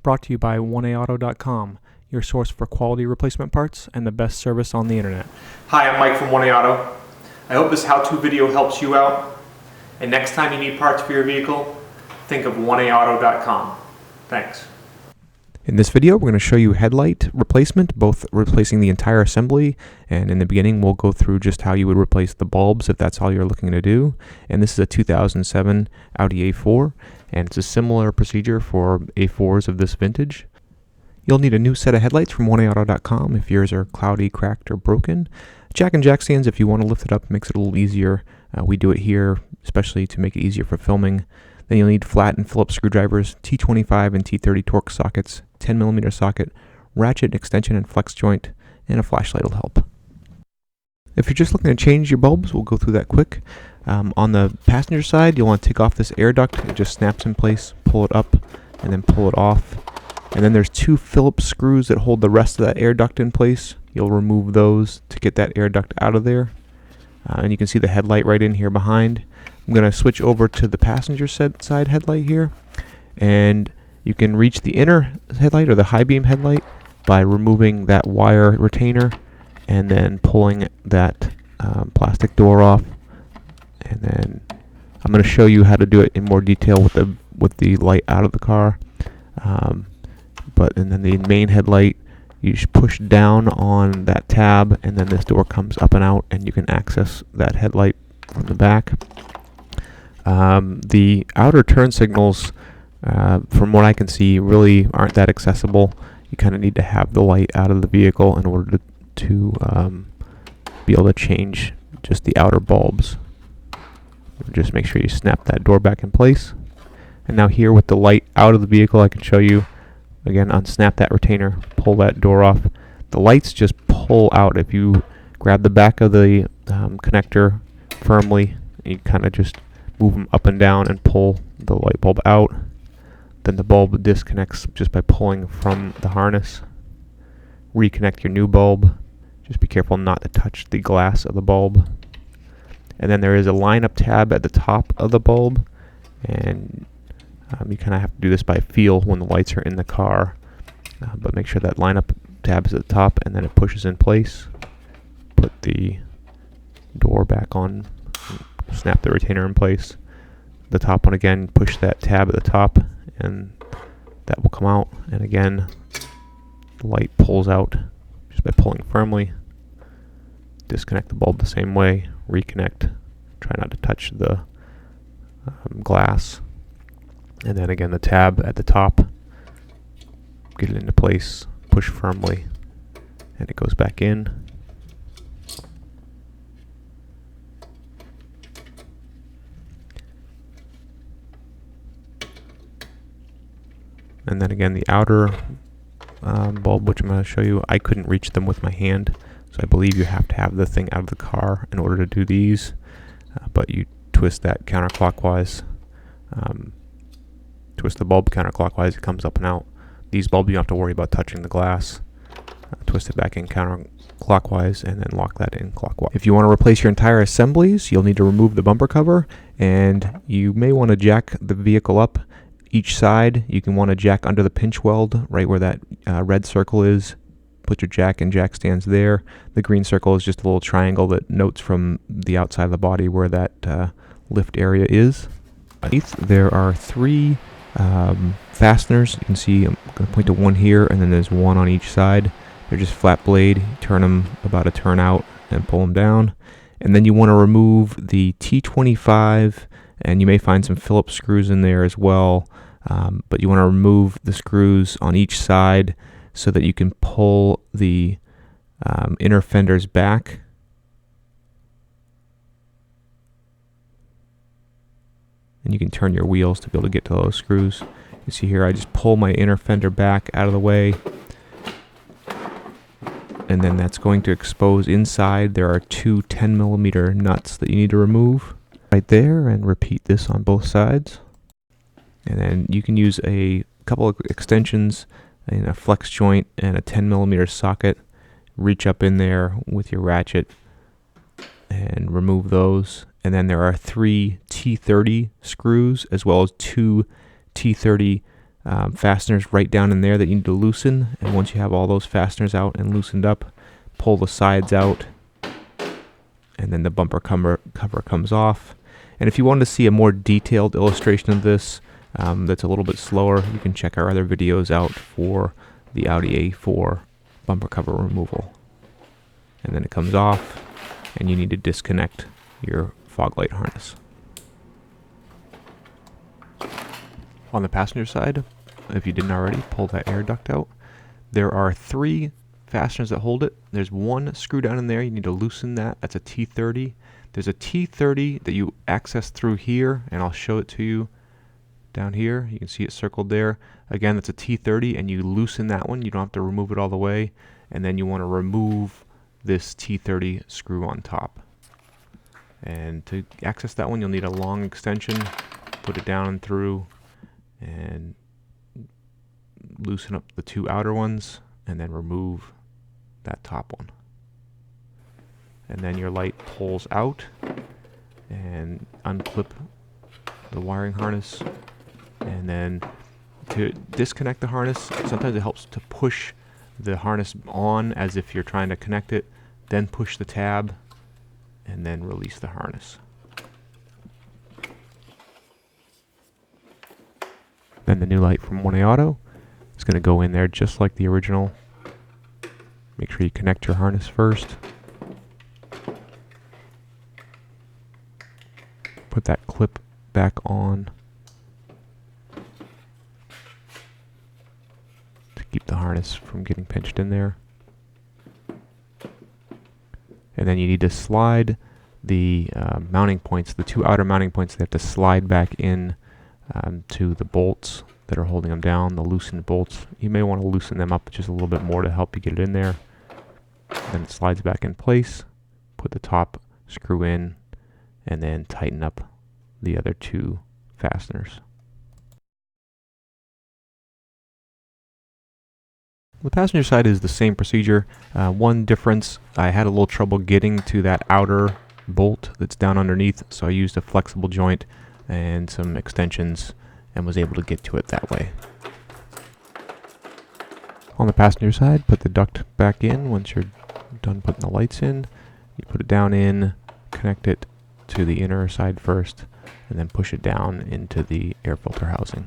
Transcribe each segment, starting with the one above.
Brought to you by 1AAuto.com, your source for quality replacement parts and the best service on the internet. Hi, I'm Mike from 1AAuto. I hope this how-to video helps you out. And next time you need parts for your vehicle, think of 1AAuto.com. Thanks. In this video, we're going to show you headlight replacement, both replacing the entire assembly, and in the beginning we'll go through just how you would replace the bulbs if that's all you're looking to do. And this is a 2007 Audi A4, and it's a similar procedure for A4s of this vintage. You'll need a new set of headlights from 1AAuto.com if yours are cloudy, cracked, or broken. Jack and jack stands if you want to lift it up, makes it a little easier. We do it here, especially to make it easier for filming. Then you'll need flat and Phillips screwdrivers, T25 and T30 Torx sockets, 10mm socket, ratchet, extension, and flex joint, and a flashlight will help. If you're just looking to change your bulbs, we'll go through that quick. On the passenger side, you'll want to take off this air duct. It just snaps in place, pull it up, and then pull it off. And then there's two Phillips screws that hold the rest of that air duct in place. You'll remove those to get that air duct out of there. And you can see the headlight right in here behind. I'm going to switch over to the passenger side headlight here, and you can reach the inner headlight or the high beam headlight by removing that wire retainer and then pulling that plastic door off. And then I'm going to show you how to do it in more detail with the light out of the car. And then the main headlight, you just push down on that tab, and then this door comes up and out, and you can access that headlight from the back. The outer turn signals, from what I can see, really aren't that accessible. You kind of need to have the light out of the vehicle in order to be able to change just the outer bulbs. Just make sure you snap that door back in place. And now here with the light out of the vehicle, I can show you, again, unsnap that retainer, pull that door off. The lights just pull out. If you grab the back of the connector firmly, you kind of just move them up and down and pull the light bulb out. Then the bulb disconnects just by pulling from the harness. Reconnect your new bulb. Just be careful not to touch the glass of the bulb. And then there is a lineup tab at the top of the bulb, and you kind of have to do this by feel when the lights are in the car. But make sure that lineup tab is at the top, and then it pushes in place. Put the door back on. Snap the retainer in place. The top one again, push that tab at the top, and that will come out. And again, the light pulls out just by pulling firmly. Disconnect the bulb the same way. Reconnect. Try not to touch the glass. And then again, the tab at the top. Get it into place. Push firmly, and it goes back in. And then again, the outer bulb, which I'm going to show you, I couldn't reach them with my hand, so I believe you have to have the thing out of the car in order to do these. But you twist that counterclockwise, twist the bulb counterclockwise, it comes up and out. These bulbs you don't have to worry about touching the glass. Twist it back in counterclockwise and then lock that in clockwise. If you want to replace your entire assemblies, you'll need to remove the bumper cover, and you may want to jack the vehicle up each side. You can want to jack under the pinch weld, right where that red circle is. Put your jack and jack stands there. The green circle is just a little triangle that notes from the outside of the body where that lift area is. Underneath, there are three fasteners. You can see I'm going to point to one here, and then there's one on each side. They're just flat blade. Turn them about a turn out and pull them down. And then you want to remove the T25, and you may find some Phillips screws in there as well. But you want to remove the screws on each side so that you can pull the inner fenders back. And you can turn your wheels to be able to get to those screws. You see here, I just pull my inner fender back out of the way. And then that's going to expose inside. There are two 10mm nuts that you need to remove right there, and repeat this on both sides. And then you can use a couple of extensions and a flex joint and a 10mm socket. Reach up in there with your ratchet and remove those. And then there are three T30 screws as well as two T30 fasteners right down in there that you need to loosen. And once you have all those fasteners out and loosened up, pull the sides out, and then the bumper cover comes off. And if you wanted to see a more detailed illustration of this that's a little bit slower, you can check our other videos out for the Audi A4 bumper cover removal. And then it comes off, and you need to disconnect your fog light harness. On the passenger side, if you didn't already, pull that air duct out. There are 3 fasteners that hold it. There's one screw down in there. You need to loosen that. That's a T30. There's a T30 that you access through here, and I'll show it to you down here. You can see it circled there. Again, that's a T30, and you loosen that one. You don't have to remove it all the way. And then you want to remove this T30 screw on top. And to access that one, you'll need a long extension. Put it down and through, and loosen up the 2 outer ones, and then remove that top one. And then your light pulls out, and unclip the wiring harness. And then to disconnect the harness, sometimes it helps to push the harness on as if you're trying to connect it, then push the tab, and then release the harness. Then the new light from 1A Auto is going to go in there just like the original. Make sure you connect your harness first. Put that clip back on to keep the harness from getting pinched in there. And then you need to slide the mounting points, the 2 outer mounting points. They have to slide back in to the bolts that are holding them down, the loosened bolts. You may want to loosen them up just a little bit more to help you get it in there. Then it slides back in place. Put the top screw in, and then tighten up the other 2 fasteners. The passenger side is the same procedure. One difference, I had a little trouble getting to that outer bolt that's down underneath, so I used a flexible joint and some extensions and was able to get to it that way. On the passenger side, put the duct back in once you're done putting the lights in. You put it down in, connect it to the inner side first, and then push it down into the air filter housing.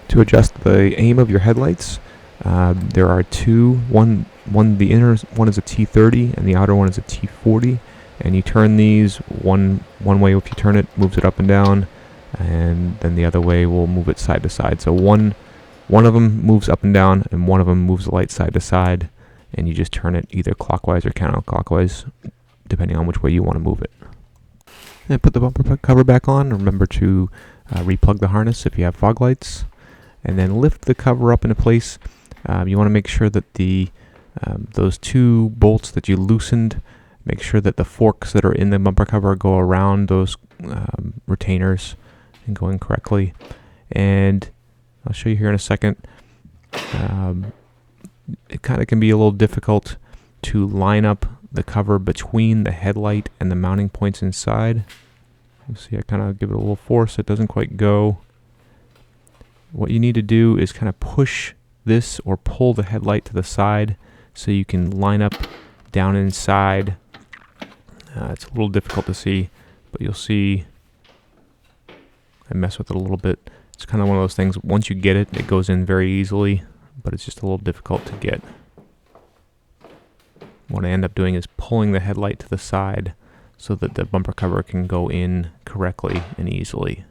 To adjust the aim of your headlights, there are 2. The inner one is a T30 and the outer one is a T40. And you turn these one way. If you turn it, moves it up and down, and then the other way will move it side to side. So one of them moves up and down, and one of them moves the light side to side, and you just turn it either clockwise or counterclockwise, depending on which way you want to move it. And put the bumper cover back on. Remember to replug the harness if you have fog lights, and then lift the cover up into place. You want to make sure that those 2 bolts that you loosened, make sure that the forks that are in the bumper cover go around those retainers and go in correctly. And I'll show you here in a second. It kind of can be a little difficult to line up the cover between the headlight and the mounting points inside. You see, I kind of give it a little force. It doesn't quite go. What you need to do is kind of push this or pull the headlight to the side so you can line up down inside. It's a little difficult to see, but you'll see I mess with it a little bit. It's kind of one of those things, once you get it, it goes in very easily, but it's just a little difficult to get. What I end up doing is pulling the headlight to the side so that the bumper cover can go in correctly and easily.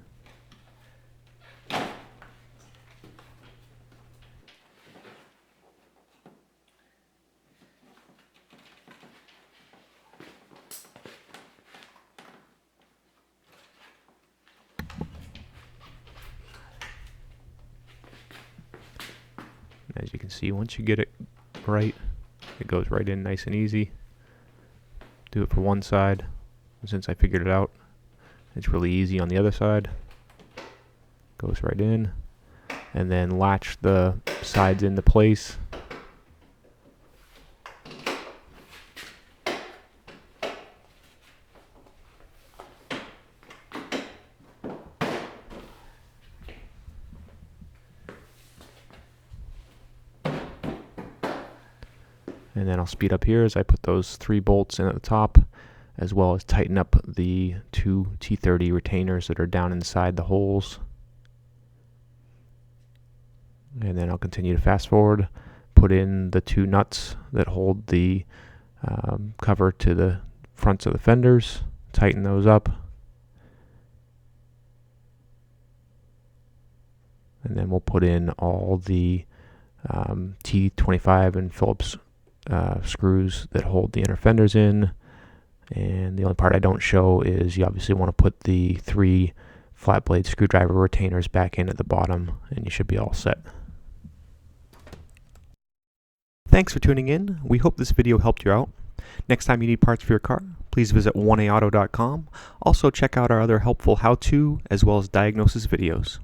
As you can see, once you get it right, it goes right in nice and easy. Do it for one side, and since I figured it out, it's really easy on the other side. Goes right in, and then latch the sides into place. And then I'll speed up here as I put those 3 bolts in at the top, as well as tighten up the 2 T30 retainers that are down inside the holes. And then I'll continue to fast forward, put in the 2 nuts that hold the cover to the fronts of the fenders, tighten those up. And then we'll put in all the T25 and Phillips screws that hold the inner fenders in. And the only part I don't show is you obviously want to put the 3 flat blade screwdriver retainers back in at the bottom, and you should be all set. Thanks for tuning in. We hope this video helped you out. Next time you need parts for your car, please visit 1aauto.com. Also check out our other helpful how-to as well as diagnosis videos.